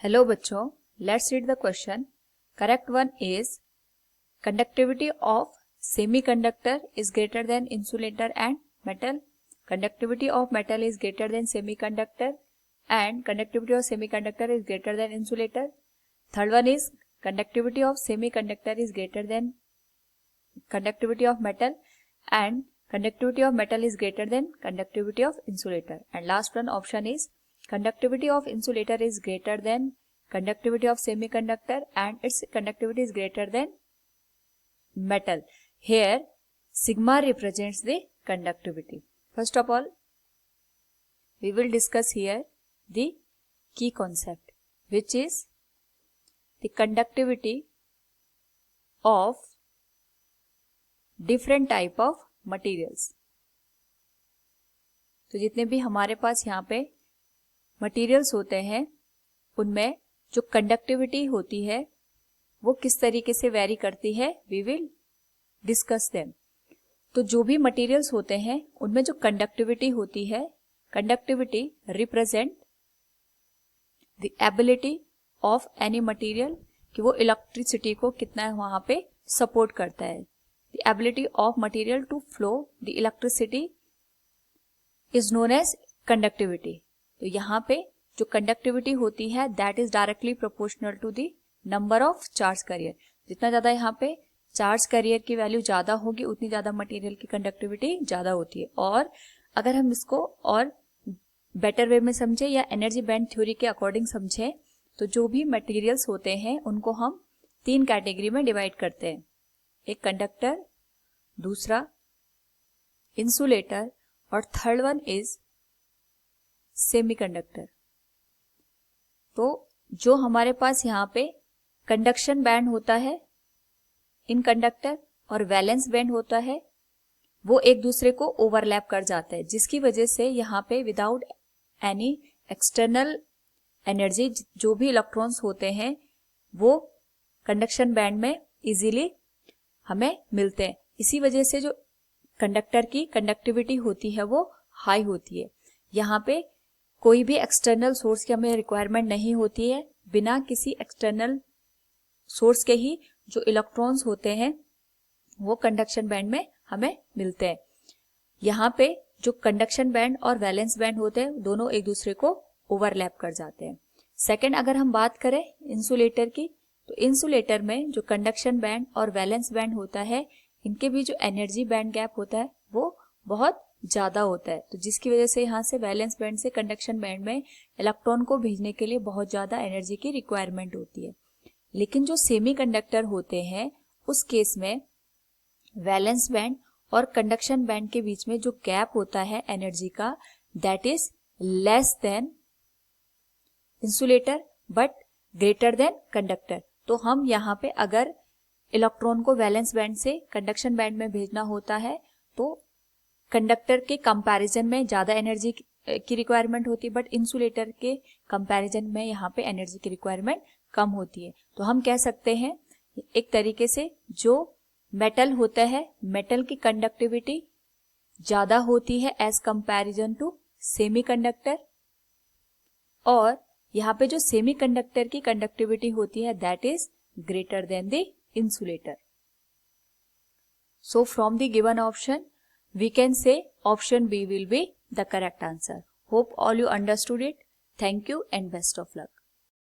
Hello बच्चों, let's read the question. Correct one is conductivity of semiconductor is greater than insulator and metal. Conductivity of metal is greater than semiconductor and conductivity of semiconductor is greater than insulator. Third one is conductivity of semiconductor is greater than conductivity of metal and conductivity of metal is greater than conductivity of insulator. And last one option is conductivity of insulator is greater than conductivity of semiconductor and its conductivity is greater than metal. Here sigma represents the conductivity. First of all, we will discuss here the key concept, which is the conductivity of different type of materials. तो जितने भी हमारे पास यहाँ पे materials होते हैं उनमें जो कंडक्टिविटी होती है वो किस तरीके से वेरी करती है, वी विल डिस्कस देम. तो जो भी मटीरियल्स होते हैं उनमें जो कंडक्टिविटी होती है, conductivity represent the ability of any material कि वो इलेक्ट्रिसिटी को कितना वहां पे सपोर्ट करता है. The ability of material to flow the electricity is known as conductivity. तो यहाँ पे जो कंडक्टिविटी होती है that is directly proportional to the number of charge carrier. जितना ज़्यादा यहाँ पे चार्ज कैरियर की वैल्यू ज़्यादा होगी उतनी ज़्यादा मटेरियल की कंडक्टिविटी ज़्यादा होती है. और अगर हम इसको और बेटर वे में समझे या एनर्जी बैंड थ्योरी के अकॉर्डिंग समझे तो जो भी मटेरियल्स होते हैं उनको हम 3 कैटेगरी में डिवाइड करते हैं. एक कंडक्टर, दूसरा इंसुलेटर और थर्ड वन इज सेमीकंडक्टर. तो जो हमारे पास यहाँ पे कंडक्शन बैंड होता है इन कंडक्टर और वैलेंस बैंड होता है वो एक दूसरे को ओवरलैप कर जाता है, जिसकी वजह से यहाँ पे विदाउट एनी एक्सटर्नल एनर्जी जो भी इलेक्ट्रॉन्स होते हैं वो कंडक्शन बैंड में इजीली हमें मिलते हैं. इसी वजह से जो कंडक्टर की कंडक्टिविटी होती है वो हाई होती है. यहाँ पे कोई भी एक्सटर्नल सोर्स की हमें रिक्वायरमेंट नहीं होती है. बिना किसी एक्सटर्नल सोर्स के ही जो इलेक्ट्रॉन्स होते हैं वो कंडक्शन बैंड में हमें मिलते हैं. यहाँ पे जो कंडक्शन बैंड और वैलेंस बैंड होते हैं दोनों एक दूसरे को ओवरलैप कर जाते हैं. सेकेंड, अगर हम बात करें इंसुलेटर की तो इंसुलेटर में जो कंडक्शन बैंड और वैलेंस बैंड होता है इनके भी जो एनर्जी बैंड गैप होता है वो बहुत ज्यादा होता है. तो जिसकी वजह से यहाँ से वैलेंस बैंड से कंडक्शन बैंड में इलेक्ट्रॉन को भेजने के लिए बहुत ज्यादा एनर्जी की रिक्वायरमेंट होती है. लेकिन जो सेमीकंडक्टर होते हैं उस केस में वैलेंस बैंड और कंडक्शन बैंड के बीच में जो गैप होता है एनर्जी का that is less than insulator but greater than conductor. तो हम यहाँ पे अगर इलेक्ट्रॉन को वैलेंस बैंड से कंडक्शन बैंड में भेजना होता है तो कंडक्टर के कंपैरिजन में ज्यादा एनर्जी की रिक्वायरमेंट होती है बट इंसुलेटर के कंपैरिजन में यहाँ पे एनर्जी की रिक्वायरमेंट कम होती है. तो हम कह सकते हैं एक तरीके से जो मेटल होता है मेटल की कंडक्टिविटी ज्यादा होती है एज कंपैरिजन टू सेमीकंडक्टर और यहाँ पे जो सेमीकंडक्टर की कंडक्टिविटी होती है that is greater than the insulator. So from the given option we can say option B will be the correct answer. Hope all you understood it. Thank you and best of luck.